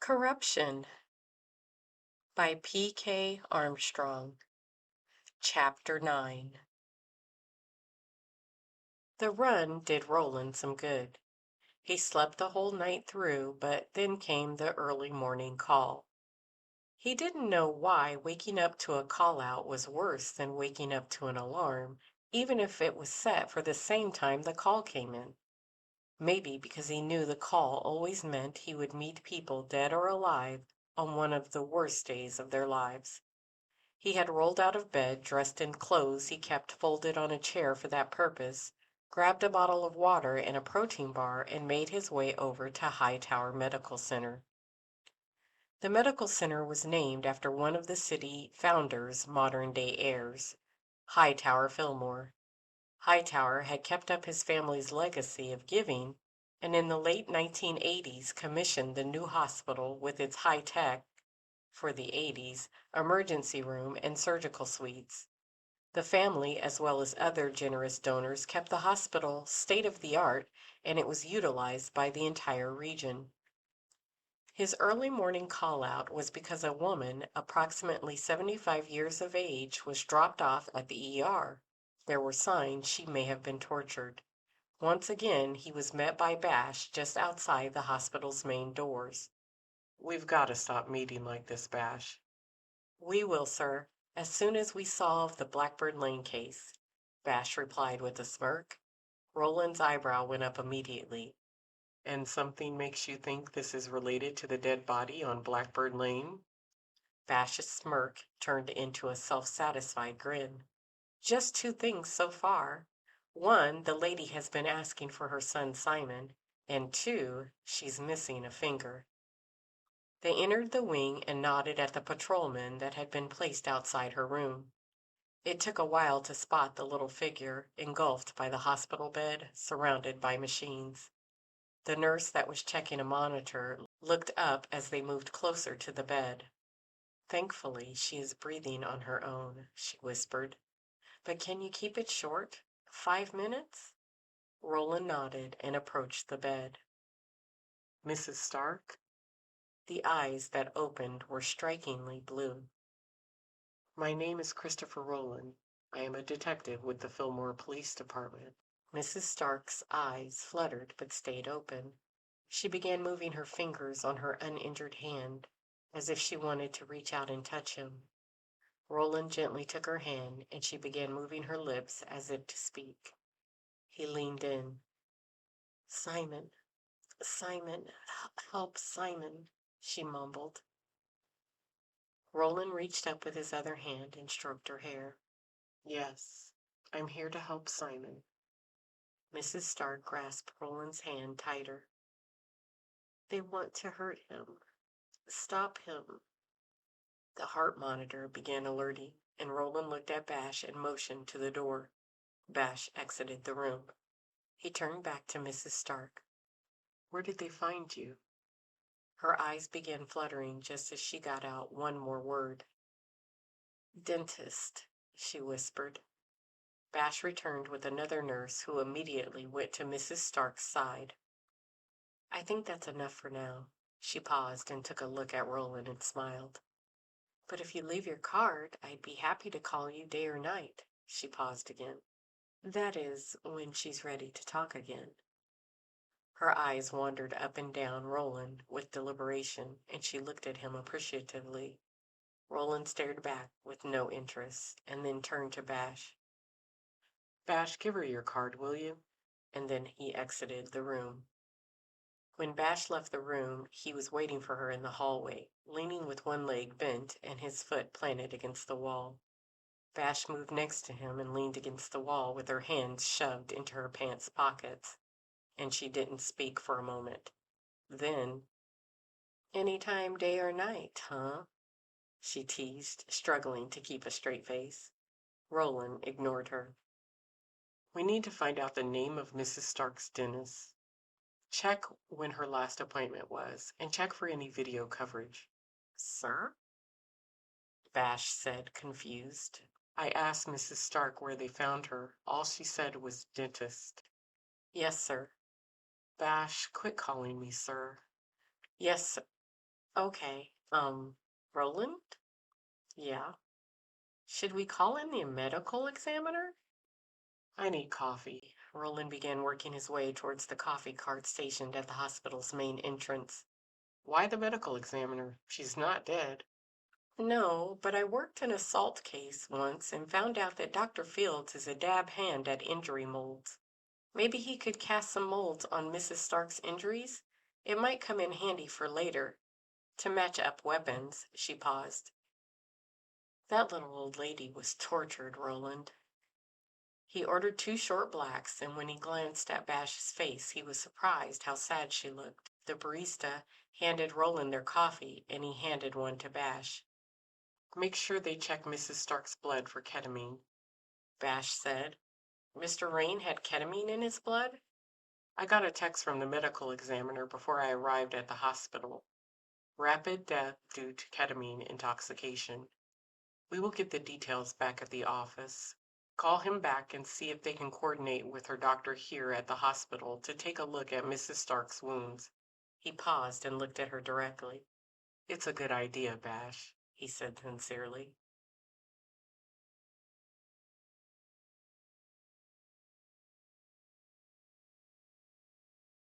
Corruption by P.K. Armstrong. Chapter 9. The run did Roland some good. He slept the whole night through, but then came the early morning call. He didn't know why waking up to a call out was worse than waking up to an alarm, even if it was set for the same time the call came in. Maybe because he knew the call always meant he would meet people dead or alive on one of the worst days of their lives. He had rolled out of bed, dressed in clothes he kept folded on a chair for that purpose, grabbed a bottle of water and a protein bar, and made his way over to Hightower Medical Center. The medical center was named after one of the city founder's modern-day heirs, Hightower Fillmore. Hightower had kept up his family's legacy of giving, and in the late 1980s commissioned the new hospital with its high-tech, for the 80s, emergency room and surgical suites. The family, as well as other generous donors, kept the hospital state-of-the-art, and it was utilized by the entire region. His early morning call-out was because a woman, approximately 75 years of age, was dropped off at the ER. There were signs she may have been tortured. Once again, he was met by Bash just outside the hospital's main doors. "We've got to stop meeting like this, Bash." "We will, sir, as soon as we solve the Blackbird Lane case," Bash replied with a smirk. Roland's eyebrow went up immediately. "And something makes you think this is related to the dead body on Blackbird Lane?" Bash's smirk turned into a self-satisfied grin. "Just two things so far. One, the lady has been asking for her son Simon, and two, she's missing a finger." They entered the wing and nodded at the patrolman that had been placed outside her room. It took a while to spot the little figure, engulfed by the hospital bed, surrounded by machines. The nurse that was checking a monitor looked up as they moved closer to the bed. "Thankfully, she is breathing on her own," she whispered. "But can you keep it short? 5 minutes?" Roland nodded and approached the bed. "Mrs. Stark?" The eyes that opened were strikingly blue. "My name is Christopher Roland. I am a detective with the Fillmore Police Department." Mrs. Stark's eyes fluttered but stayed open. She began moving her fingers on her uninjured hand, as if she wanted to reach out and touch him. Roland gently took her hand, and she began moving her lips as if to speak. He leaned in. "Simon, Simon, help Simon," she mumbled. Roland reached up with his other hand and stroked her hair. "Yes, I'm here to help Simon." Mrs. Stark grasped Roland's hand tighter. "They want to hurt him. Stop him." The heart monitor began alerting, and Roland looked at Bash and motioned to the door. Bash exited the room. He turned back to Mrs. Stark. "Where did they find you?" Her eyes began fluttering just as she got out one more word. "Dentist," she whispered. Bash returned with another nurse who immediately went to Mrs. Stark's side. "I think that's enough for now." She paused and took a look at Roland and smiled. "But if you leave your card, I'd be happy to call you day or night." She paused again. "That is, when she's ready to talk again." Her eyes wandered up and down Roland with deliberation, and she looked at him appreciatively. Roland stared back with no interest, and then turned to Bash. "Bash, give her your card, will you?" And then he exited the room. When Bash left the room, he was waiting for her in the hallway, leaning with one leg bent and his foot planted against the wall. Bash moved next to him and leaned against the wall with her hands shoved into her pants pockets, and she didn't speak for a moment. Then, "Any time, day or night, huh?" she teased, struggling to keep a straight face. Roland ignored her. "We need to find out the name of Mrs. Stark's dentist. Check when her last appointment was, and check for any video coverage." "Sir?" Bash said, confused. "I asked Mrs. Stark where they found her. All she said was dentist." "Yes, sir." "Bash, quit calling me sir." "Yes, sir." Okay. Roland? Yeah. Should we call in the medical examiner? I need coffee. Roland began working his way towards the coffee cart stationed at the hospital's main entrance. Why the medical examiner? She's not dead. No, but I worked an assault case once and found out that Dr. Fields is a dab hand at injury molds. Maybe he could cast some molds on Mrs. Stark's injuries? It might come in handy for later. To match up weapons, she paused. That little old lady was tortured, Roland. He ordered two short blacks, and when he glanced at Bash's face, he was surprised how sad she looked. The barista handed Roland their coffee, and he handed one to Bash. Make sure they check Mrs. Stark's blood for ketamine, Bash said. Mr. Rain had ketamine in his blood? I got a text from the medical examiner before I arrived at the hospital. Rapid death due to ketamine intoxication. We will get the details back at the office. Call him back and see if they can coordinate with her doctor here at the hospital to take a look at Mrs. Stark's wounds. He paused and looked at her directly. It's a good idea, Bash, he said sincerely.